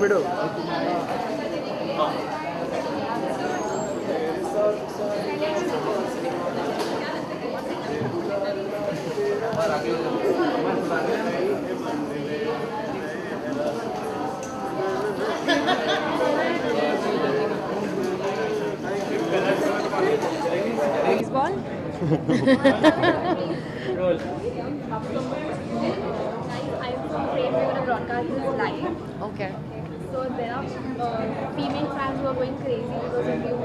BDO Ball? Roll I'm from Frame. We're gonna broadcast this live. Okay. So there are female fans who are going crazy because of you.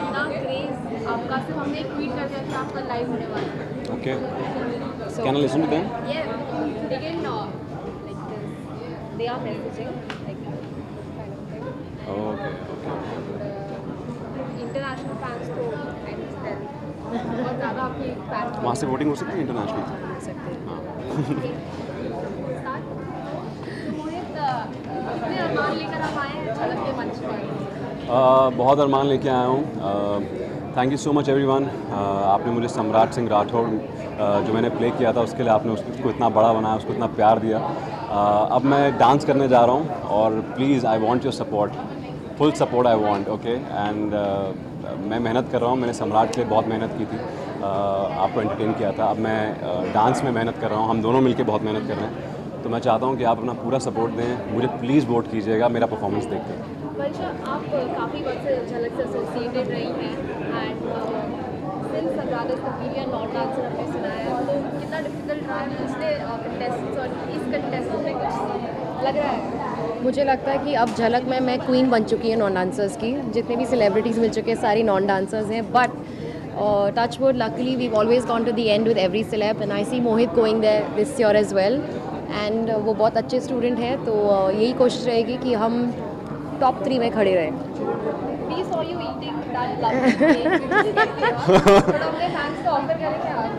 इतना craze आपका सिर्फ हमने एक tweet कर दिया कि आपका live होने वाला है. Okay. So, Can I listen to them? Yeah, they can like this. They are messaging like kind of thing. Okay. International fans तो I understand. बहुत ज़्यादा आपकी fans. वहाँ से वोटिंग हो सकती है इंटरनेशनल? Start. तो मोहित कितने अरमान लेकर आप आए हैं झलक के मंच पर? बहुत अरमान लेके आया हूँ। Thank you so much everyone. आपने मुझे सम्राट सिंह राठौड़ जो मैंने प्ले किया था उसके लिए आपने उसको इतना बड़ा बनाया, उसको इतना प्यार दिया। अब मैं डांस करने जा रहा हूँ और please I want your support, full support I want, okay. And मैं मेहनत कर रहा हूँ, मैंने सम्राट के लिए बहुत मेहनत की थी, आपको एंटरटेन किया था। अब मैं डांस में मेहनत कर रहा हूँ, हम दोनों मिलके बहुत मेहनत कर रहे हैं। तो मैं चाहता हूँ कि आप अपना पूरा सपोर्ट दें, मुझे प्लीज़ वोट कीजिएगा मेरा परफॉर्मेंस देख के। वर्षा, आप काफ़ी वक्त से झलक से एसोसिएटेड रही हैं एंड सिंस सजादत कबीरिया नॉट डांसर आपने सुनाया है, तो कितना डिफिकल्ट रहा है पिछले कंटेस्टेंट्स और इस कंटेस्टेंट में कुछ लग रहा है? मुझे लगता है कि अब झलक में मैं क्वीन बन चुकी है नॉन डांसर्स की। जितने भी सेलिब्रिटीज़ मिल चुके हैं सारी नॉन डांसर्स हैं, but touch wood luckily we always gone to the end with every celeb and I see Mohit going there this year as well. And वो बहुत अच्छे स्टूडेंट हैं, तो यही कोशिश रहेगी कि हम टॉप 3 में खड़े रहें। We saw you eating that lovely cake which is but अपने fans को offer करेंगे आप?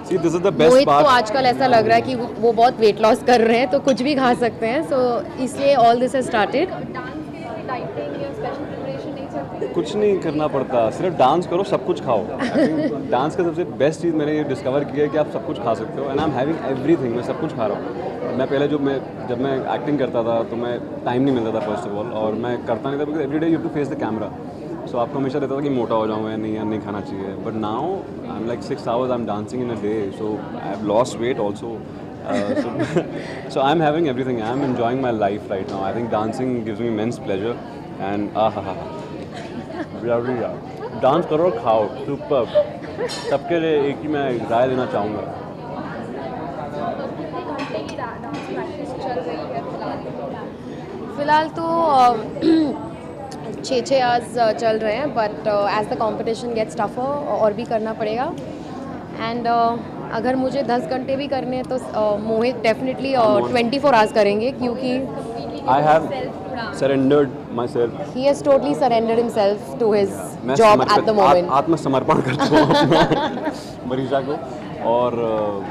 See, this is the best मोहित को part. आजकल ऐसा लग रहा है कि वो बहुत वेट लॉस कर रहे हैं, तो कुछ भी खा सकते हैं, सो इसलिए all this has started. Dance के लिए डाइटिंग या स्पेशल प्रिपरेशन नहीं चलती है? कुछ नहीं करना पड़ता, सिर्फ डांस करो, सब कुछ खाओ। डांस का सबसे बेस्ट चीज़ मैंने ये डिस्कवर किया है कि आप सब कुछ खा सकते हो, and I am having everything, मैं सब कुछ खा रहा हूँ। मैं पहले जब मैं एक्टिंग करता था तो मैं टाइम नहीं मिलता था फर्स्ट ऑफ ऑल, और मैं करता नहीं था because every day you have to face the camera. So आपको हमेशा रहता था कि मोटा हो जाऊँ या नहीं खाना चाहिए, but now I am like 6 hours I am dancing in a day, so I have lost weight also. So I'm having everything. I'm enjoying my life right now. I think dancing gives me immense pleasure, and dance करो और खाओ, super. सबके लिए एक ही मैं राय देना चाहूँगा। कितने घंटे की डांस प्रैक्टिस चल रही है फ़िलहाल तो 6 आवर्स चल रहे हैं, but as the competition gets tougher और भी करना पड़ेगा। एंड अगर मुझे 10 घंटे भी करने हैं तो मोहित डेफिनेटली 24 आवर्स करेंगे, क्योंकि I have surrendered myself. he has totally surrendered himself to his मैं job at the moment. आत्मसमर्पण करता हूँ अपना मरीशा को, और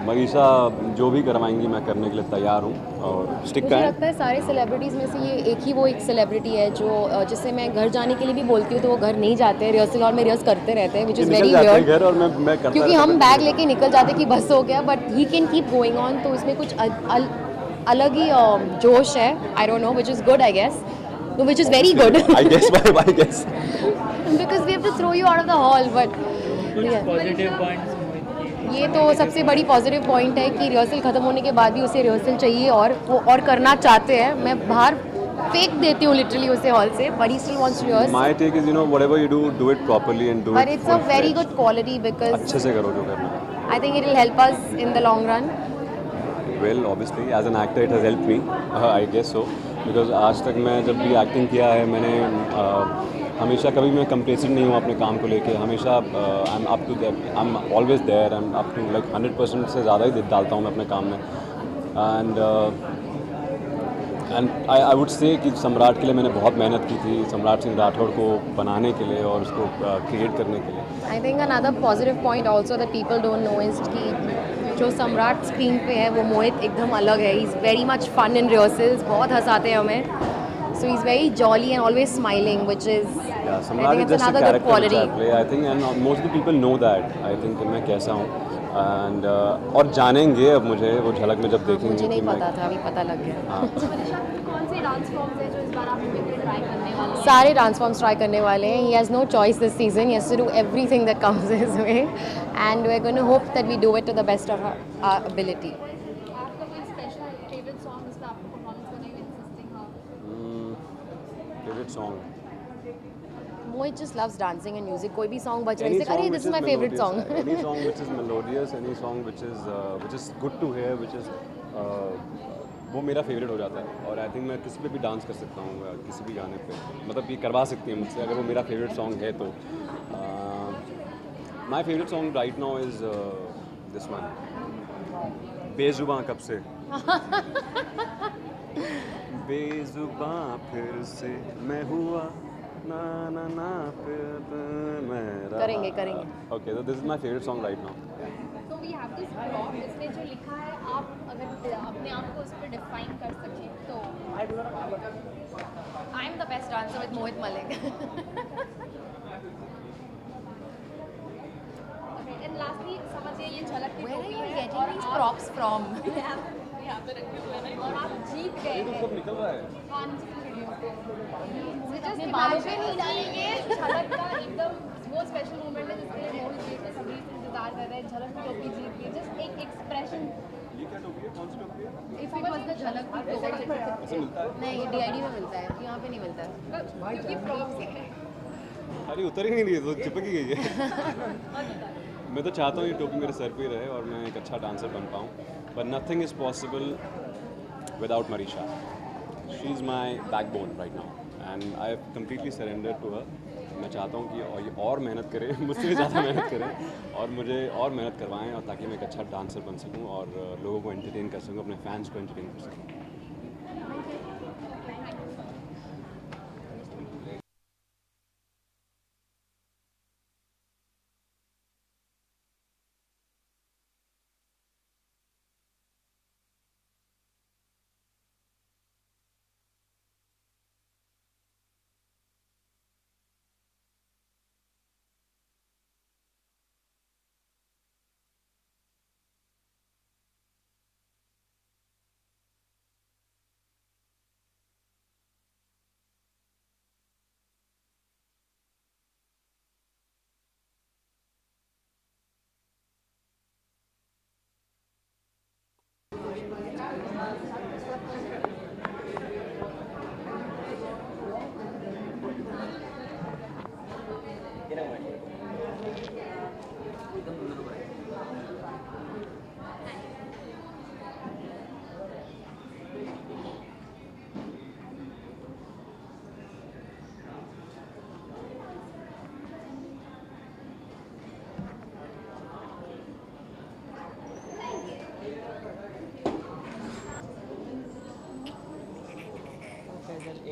मरीशा जो भी करवाएंगी मैं करने के लिए तैयार हूँ। और स्टिक का मुझे लगता है सारे सेलिब्रिटीज़ में से ये एक सेलिब्रिटी है जो जिससे मैं घर जाने के लिए भी बोलती हूँ तो वो घर नहीं जाते, रिहर्सल हॉल में रिहर्स करते रहते हैं, विच इज़ वेरी वियर्ड। घर और मैं करता क्योंकि हम बैग लेके निकल जाते कि बस हो गया, but he can keep going on, तो इसमें कुछ अलग ही जोश है। I don't know, which is good I guess, which is very good I guess because we have to throw you out of the hall. But positive points ये तो सबसे बड़ी पॉजिटिव पॉइंट है कि रिहर्सल ख़त्म होने के बाद भी उसे रिहर्सल चाहिए और वो और करना चाहते हैं। मैं बाहर फेंक देती हूँ लिटरली उसे हॉल से, but he still wants to rehearse. My take is, whatever you do it properly and do But it it's a very full-fledged. good quality because अच्छे से करो जो करना है। I think it will help us in the long run. Well, obviously, as an actor, it has helped me. I guess so. Because आज तक मैं जब भी एक्टिंग किया है मैंने हमेशा कभी मैं कंप्लेसेंट नहीं हूँ अपने काम को लेके। हमेशा I am up to that, I am always there, I am up to like 100% से ज़्यादा ही डालता हूँ मैं अपने काम में। एंड आई वुड से कि सम्राट के लिए मैंने बहुत मेहनत की थी, सम्राट सिंह राठौड़ को बनाने के लिए और उसको क्रिएट करने के लिए। I think another positive point also that people don't know is कि जो सम्राट स्क्रीन पे है वो मोहित एकदम अलग है। He's very much fun in rehearsals, बहुत हंसाते हैं हमें। So he's very jolly and always smiling, which is I Samrat think is it's just a another good character which quality. I play, I think, and most of the people know that. I think मैं कैसा हूँ, and और जानेंगे अब मुझे वो झलक में जब देखेंगे मुझे नहीं कि मैं- पता था, अभी पता लग गया। हाँ मनीषा, कौन से डांस फॉर्म्स हैं जो इस बार आप ट्राई करने वाले हैं? सारे डांस फॉर्म्स ट्राई करने वाले हैं। He has no choice this season, he has to do everything that comes his way and we are going to hope that we do it to the best of our ability. आपका कोई special favourite song जिसका आपको performance करने में interesting हो? Favourite song Mohit just loves dancing and music. कोई भी song बज रहा है, अरे this is my favorite song. Any song which is melodious, any song which is good to hear, which is वो मेरा फेवरेट हो जाता है। और आई थिंक मैं किसी पे भी डांस कर सकता हूँ, किसी भी गाने पे, मतलब ये करवा सकती है मुझसे अगर वो मेरा फेवरेट सॉन्ग है तो। My favourite song right now is this one, Bezubaan कब से। बेजुबां फिर से मैं हुआ ना ना ना फिर मैं रहा। करेंगे। ओके, तो this is my favourite song right now. तो वी हैव दिस प्रॉप, इसमें जो लिखा है, आप अगर अपने आप को उस पर डिफाइन कर सकें तो? I am the best dancer with Mohit Malik. And lastly समझिए ये झलक की Where are टोपी you है getting और these आप props from? यहाँ पे रखे हुए हैं और आप जीत गए हैं। सब निकल रहा है। हाँ जी, वीडियो अपने बालों पे नहीं डालेंगे। झलक का एकदम वो स्पेशल मोमेंट है जिसके लिए मोहित जी के सभी इंतजार कर रहे हैं। झलक की टोपी जीत गई, जस्ट एक एक्सप्रेशन। ये क्या टोपी है? कौन सी टोपी है? If it was the झलक की टोपी, ऐसे मिलता है? नहीं DID में मिलता है, यहाँ पे नहीं मिलता है। क्योंकि प्रॉप्स है। अरे उतर ही नहीं रही है, तो चिपक ही गई है। मैं तो चाहता हूँ ये टोपी मेरे सर पे ही रहे और मैं एक अच्छा डांसर बन पाऊँ, but nothing is possible without Marisha. She is my backbone right now and I have completely surrender to her. मैं चाहता हूँ कि ये और मेहनत करे, मुझसे भी ज़्यादा मेहनत करें और मुझे और मेहनत करवाएं, और ताकि मैं एक अच्छा डांसर बन सकूँ और लोगों को एंटरटेन कर सकूँ, अपने फैंस को एंटरटेन कर सकूँ।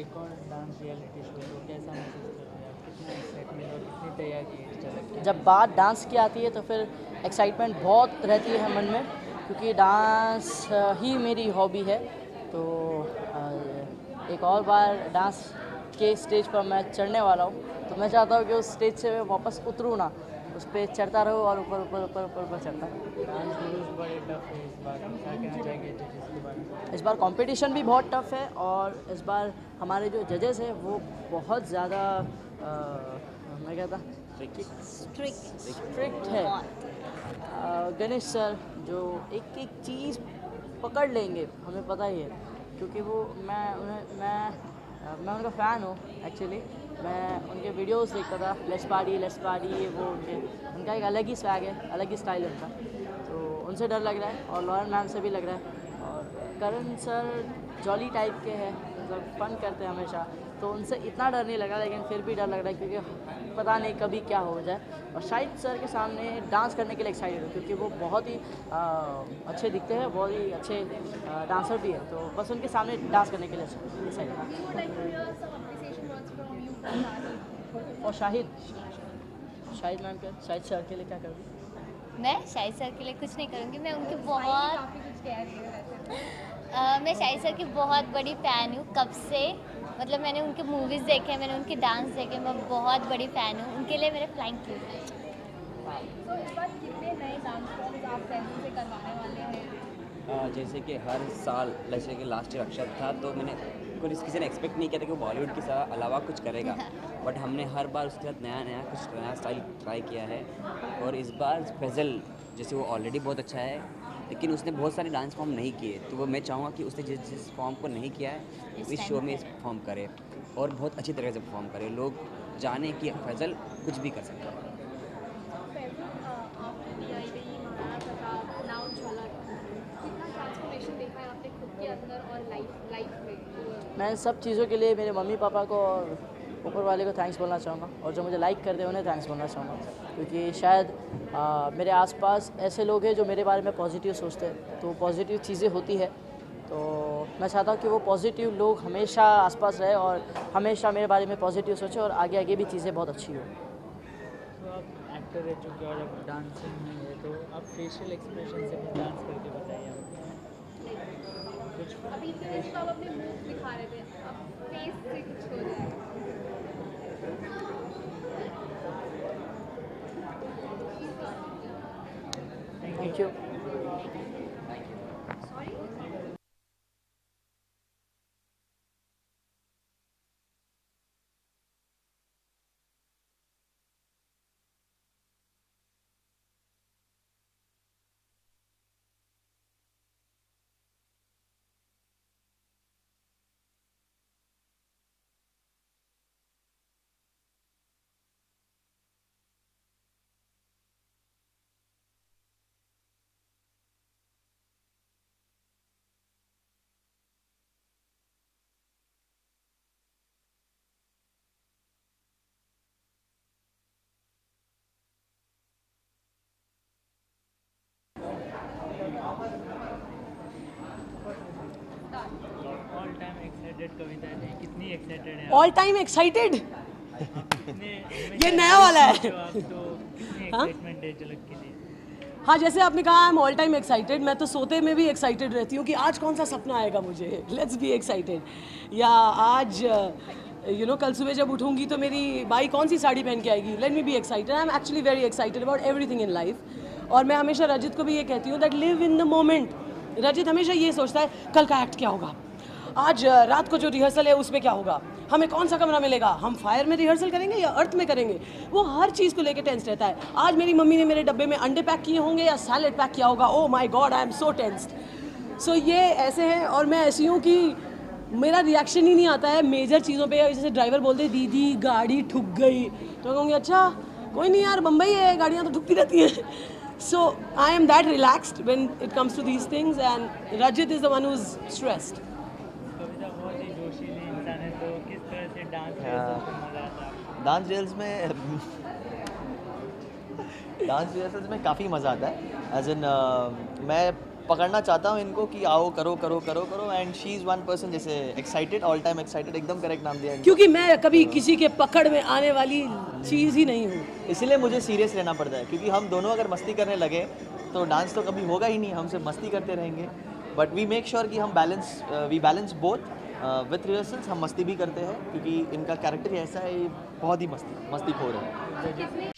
एक और डांस रियलिटी शो, तो कैसा महसूस कर रहे हैं आप? कितना एक्साइटमेंट और कितनी तैयारी है इस झलक की? जब बात डांस की आती है तो फिर एक्साइटमेंट बहुत रहती है मन में, क्योंकि डांस ही मेरी हॉबी है। तो एक और बार डांस के स्टेज पर मैं चढ़ने वाला हूँ, तो मैं चाहता हूँ कि उस स्टेज से मैं वापस उतरूँ ना, उस पर चढ़ता रहूँ और ऊपर ऊपर ऊपर ऊपर ऊपर चढ़ता रहूँ। डांस रूल्स बड़े टफ है इस बार, क्या कहना चाहेंगे जजेस के बारे में? इस बार कंपटीशन भी बहुत टफ है और इस बार हमारे जो जजेस हैं वो बहुत ज़्यादा मैं कहता स्ट्रिक्ट है। गणेश सर जो एक एक चीज़ पकड़ लेंगे, हमें पता ही है, क्योंकि वो मैं उनका फ़ैन हूँ एक्चुअली। मैं उनके वीडियोस देखता था, लेट्स पार्टी ये वो, उनका एक अलग ही स्वैग है, अलग ही स्टाइल है उनका, तो उनसे डर लग रहा है और लॉरेन मैम से भी लग रहा है। और करण सर जॉली टाइप के हैं, मतलब फन करते हैं हमेशा, तो उनसे इतना डर नहीं लगा, लेकिन फिर भी डर लग रहा है क्योंकि पता नहीं कभी क्या हो जाए। और शाहिद सर के सामने डांस करने के लिए एक्साइटेड हूँ, क्योंकि वो बहुत ही अच्छे दिखते हैं, बहुत ही अच्छे डांसर भी है, तो बस उनके सामने डांस करने के लिए एक्साइटेड हूँ। और शाहिद मैम क्या, शाहिद सर के लिए क्या करूँ? मैं शाहिद सर के लिए कुछ नहीं करूँगी। मैं उनके मैं शाहिद सर की बहुत बड़ी फ़ैन हूँ कब से, मतलब मैंने उनके मूवीज़ देखे, मैंने उनके डांस देखे, मैं बहुत बड़ी फ़ैन हूँ उनके लिए। मेरे फ्लाइंग किस तो इस बार कितने नए डांस फॉर्म्स आप फैमिली से करवाने वाले हैं? जैसे कि हर साल जैसे कि लास्ट ईयर अक्षत था तो मैंने किसी ने एक्सपेक्ट नहीं किया था कि वो बॉलीवुड के अलावा कुछ करेगा, बट हमने हर बार उसके साथ कुछ नया स्टाइल ट्राई किया है। और इस बार फैजल जैसे वो ऑलरेडी बहुत अच्छा है, लेकिन उसने बहुत सारे डांस फॉर्म नहीं किए, तो वो मैं चाहूँगा कि उसने जिस फॉर्म को नहीं किया है इस शो में परफॉर्म करे और बहुत अच्छी तरह से परफॉर्म करे, लोग जाने कि फैजल कुछ भी कर सकता है। मैं सब चीज़ों के लिए मेरे मम्मी पापा को और ऊपर वाले को थैंक्स बोलना चाहूँगा, और जो मुझे लाइक करते हैं उन्हें थैंक्स बोलना चाहूँगा, क्योंकि शायद मेरे आसपास ऐसे लोग हैं जो मेरे बारे में पॉजिटिव सोचते हैं, तो पॉजिटिव चीज़ें होती है, तो मैं चाहता हूँ कि वो पॉजिटिव लोग हमेशा आसपास रहे और हमेशा मेरे बारे में पॉजिटिव सोचे और आगे आगे भी चीज़ें बहुत अच्छी हो। तो आप एक्टर रह चुके हो और अब डांसिंग में है, तो आप फेशियल एक्सप्रेशन से भी डांस करके बताइए आप कुछ। अभी इतने तो आप अपने मूव दिखा रहे थे, अब फेस से कुछ हो जाए। Thank you. All time excited Kavita है, कितनी एक्साइटेड है ऑल टाइम एक्साइटेड कितने ये नया वाला है। आप तो कितनी एक्साइटमेंट है झलक के लिए? हाँ, जैसे आपने कहा I am all time excited, मैं तो सोते में भी एक्साइटेड रहती हूँ कि आज कौन सा सपना आएगा मुझे, लेट्स बी एक्साइटेड, या आज कल सुबह जब उठूंगी तो मेरी बाई कौन सी साड़ी पहन के आएगी, let me be excited. I am actually very excited about everything in life. और मैं हमेशा रजित को भी ये कहती हूँ that live in the moment. Rajit हमेशा ये सोचता है कल का एक्ट क्या होगा, आज रात को जो रिहर्सल है उसमें क्या होगा, हमें कौन सा कमरा मिलेगा, हम फायर में रिहर्सल करेंगे या अर्थ में करेंगे, वो हर चीज़ को लेकर टेंस रहता है। आज मेरी मम्मी ने मेरे डब्बे में अंडे पैक किए होंगे या सैलेड पैक किया होगा, oh my God I am so tensed. So ये ऐसे हैं, और मैं ऐसी हूँ कि मेरा रिएक्शन ही नहीं आता है मेजर चीज़ों पे। जैसे ड्राइवर बोलते दीदी गाड़ी ठुक गई, तो कहूँगी अच्छा कोई नहीं यार, बम्बई है, गाड़ियाँ तो ठुकती रहती हैं। So I am that relaxed when it comes to these things, and Rajit is the one who's stressed. कविता बहुत ही जोशीली इंसान है, तो किस तरह से डांस रिहर्सल में मजा आता है? डांस रिहर्सल्स में काफ़ी मज़ा आता है। एज इन मैं पकड़ना चाहता हूँ इनको कि आओ करो करो करो करो, and she is one person जैसे एक्साइटेड, ऑल टाइम एक्साइटेड, एकदम करेक्ट नाम दिया है। क्योंकि मैं कभी किसी के पकड़ में आने वाली चीज़ ही नहीं हूँ, इसलिए मुझे सीरियस रहना पड़ता है, क्योंकि हम दोनों अगर मस्ती करने लगे तो डांस तो कभी होगा ही नहीं, हम सिर्फ मस्ती करते रहेंगे। बट वी मेक श्योर कि हम बैलेंस बोथ विथ रिहर्सल्स। हम मस्ती भी करते हैं क्योंकि इनका कैरेक्टर ही ऐसा है, बहुत ही मस्तीखोर है। कितने